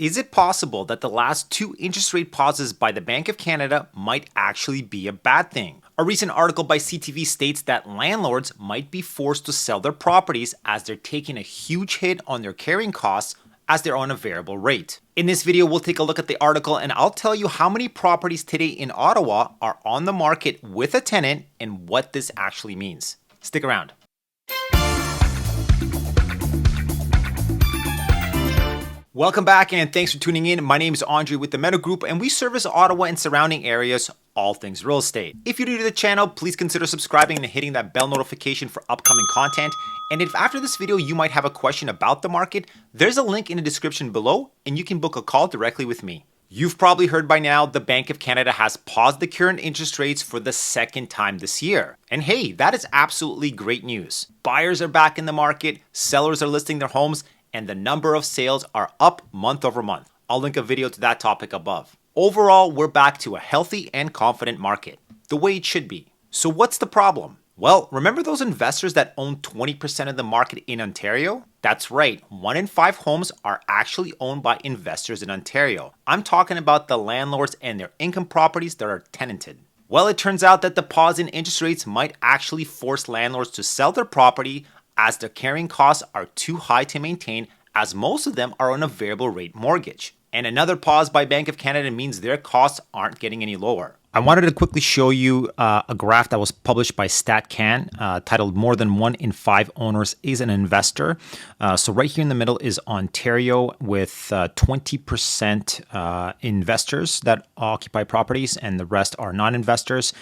Is it possible that the last two interest rate pauses by the Bank of Canada might actually be a bad thing? A recent article by CTV states that landlords might be forced to sell their properties as they're taking a huge hit on their carrying costs as they're on a variable rate. In this video, we'll take a look at the article and I'll tell you how many properties today in Ottawa are on the market with a tenant and what this actually means. Stick around. Welcome back and thanks for tuning in. My name is Andrei with the Medow Group and we service Ottawa and surrounding areas, all things real estate. If you're new to the channel, please consider subscribing and hitting that bell notification for upcoming content. And if after this video you might have a question about the market, there's a link in the description below and you can book a call directly with me. You've probably heard by now the Bank of Canada has paused the current interest rates for the second time this year. And hey, that is absolutely great news. Buyers are back in the market, sellers are listing their homes, and the number of sales are up month over month. I'll link a video to that topic above. Overall, we're back to a healthy and confident market, the way it should be. So what's the problem? Well, remember those investors that own 20% of the market in Ontario? That's right, 1 in 5 homes are actually owned by investors in Ontario. I'm talking about the landlords and their income properties that are tenanted. Well, it turns out that the pause in interest rates might actually force landlords to sell their property as their carrying costs are too high to maintain, as most of them are on a variable rate mortgage. And another pause by Bank of Canada means their costs aren't getting any lower. I wanted to quickly show you a graph that was published by StatCan titled "More than 1 in 5 owners is an investor." So right here in the middle is Ontario with 20% investors that occupy properties and the rest are non-investors.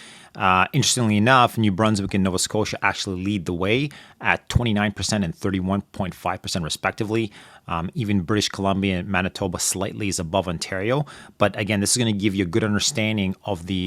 Interestingly enough, New Brunswick and Nova Scotia actually lead the way at 29% and 31.5% respectively. Even British Columbia and Manitoba slightly is above Ontario. But again, this is going to give you a good understanding of the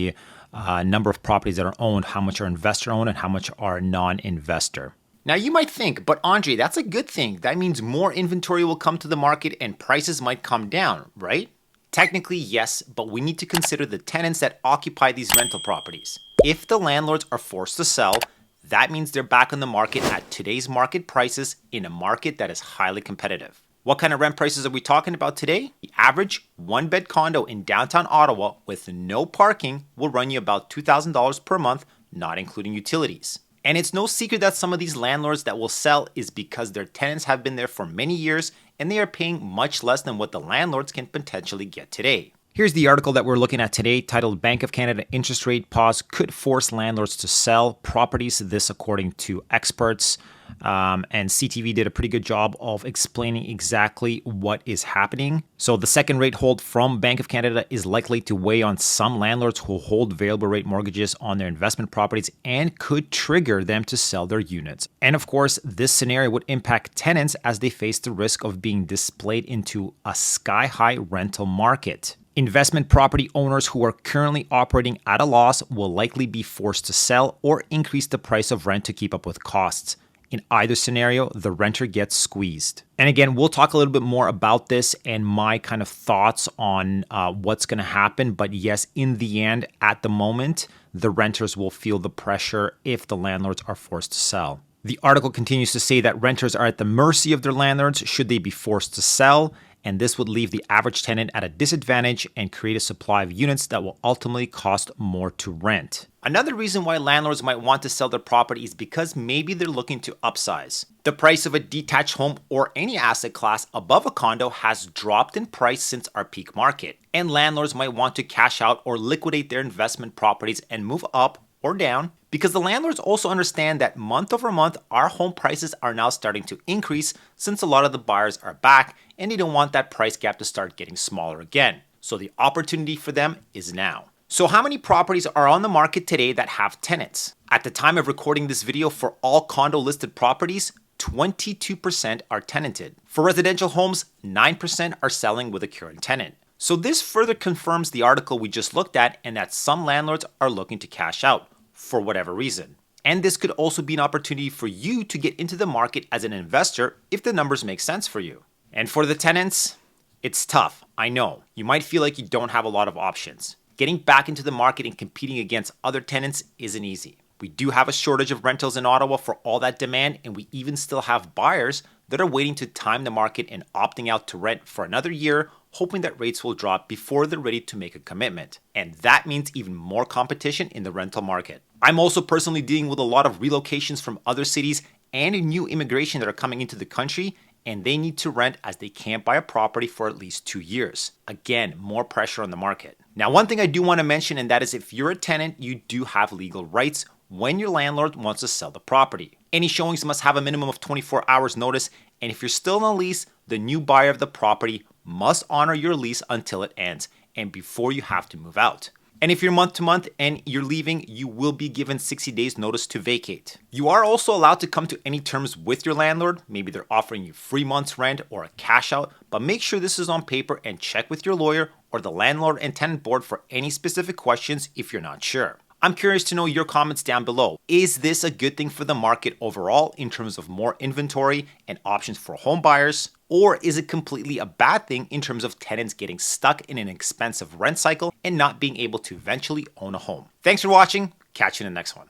number of properties that are owned, how much are investor owned and how much are non-investor. Now you might think, but Andrei, that's a good thing. That means more inventory will come to the market and prices might come down, right? Technically, yes, but we need to consider the tenants that occupy these rental properties. If the landlords are forced to sell, that means they're back on the market at today's market prices in a market that is highly competitive. What kind of rent prices are we talking about today? The average 1-bed condo in downtown Ottawa with no parking will run you about $2,000 per month, not including utilities. And it's no secret that some of these landlords that will sell is because their tenants have been there for many years and they are paying much less than what the landlords can potentially get today. Here's the article that we're looking at today titled "Bank of Canada Interest Rate Pause Could Force Landlords to Sell Properties." This according to experts. And CTV did a pretty good job of explaining exactly what is happening. So the second rate hold from Bank of Canada is likely to weigh on some landlords who hold variable rate mortgages on their investment properties and could trigger them to sell their units. And of course, this scenario would impact tenants as they face the risk of being displayed into a sky-high rental market. Investment property owners who are currently operating at a loss will likely be forced to sell or increase the price of rent to keep up with costs. In either scenario, the renter gets squeezed. And again, we'll talk a little bit more about this and my kind of thoughts on what's going to happen. But yes, in the end, at the moment, the renters will feel the pressure if the landlords are forced to sell. The article continues to say that renters are at the mercy of their landlords should they be forced to sell. And this would leave the average tenant at a disadvantage and create a supply of units that will ultimately cost more to rent. Another reason why landlords might want to sell their property is because maybe they're looking to upsize. The price of a detached home or any asset class above a condo has dropped in price since our peak market, and landlords might want to cash out or liquidate their investment properties and move up or down, because the landlords also understand that month over month, our home prices are now starting to increase since a lot of the buyers are back and they don't want that price gap to start getting smaller again. So the opportunity for them is now. So how many properties are on the market today that have tenants? At the time of recording this video, for all condo listed properties, 22% are tenanted. For residential homes, 9% are selling with a current tenant. So this further confirms the article we just looked at and that some landlords are looking to cash out for whatever reason. And this could also be an opportunity for you to get into the market as an investor if the numbers make sense for you. And for the tenants, it's tough. I know. You might feel like you don't have a lot of options. Getting back into the market and competing against other tenants isn't easy. We do have a shortage of rentals in Ottawa for all that demand, and we even still have buyers that are waiting to time the market and opting out to rent for another year hoping that rates will drop before they're ready to make a commitment. And that means even more competition in the rental market. I'm also personally dealing with a lot of relocations from other cities and new immigration that are coming into the country, and they need to rent as they can't buy a property for at least 2 years. Again, more pressure on the market. Now, one thing I do want to mention, and that is if you're a tenant, you do have legal rights when your landlord wants to sell the property. Any showings must have a minimum of 24 hours notice, and if you're still on a lease, the new buyer of the property must honor your lease until it ends and before you have to move out. And if you're month to month and you're leaving, you will be given 60 days notice to vacate. You are also allowed to come to any terms with your landlord. Maybe they're offering you 3 months rent or a cash out, but make sure this is on paper and check with your lawyer or the landlord and tenant board for any specific questions if you're not sure. I'm curious to know your comments down below. Is this a good thing for the market overall in terms of more inventory and options for home buyers? Or is it completely a bad thing in terms of tenants getting stuck in an expensive rent cycle and not being able to eventually own a home? Thanks for watching. Catch you in the next one.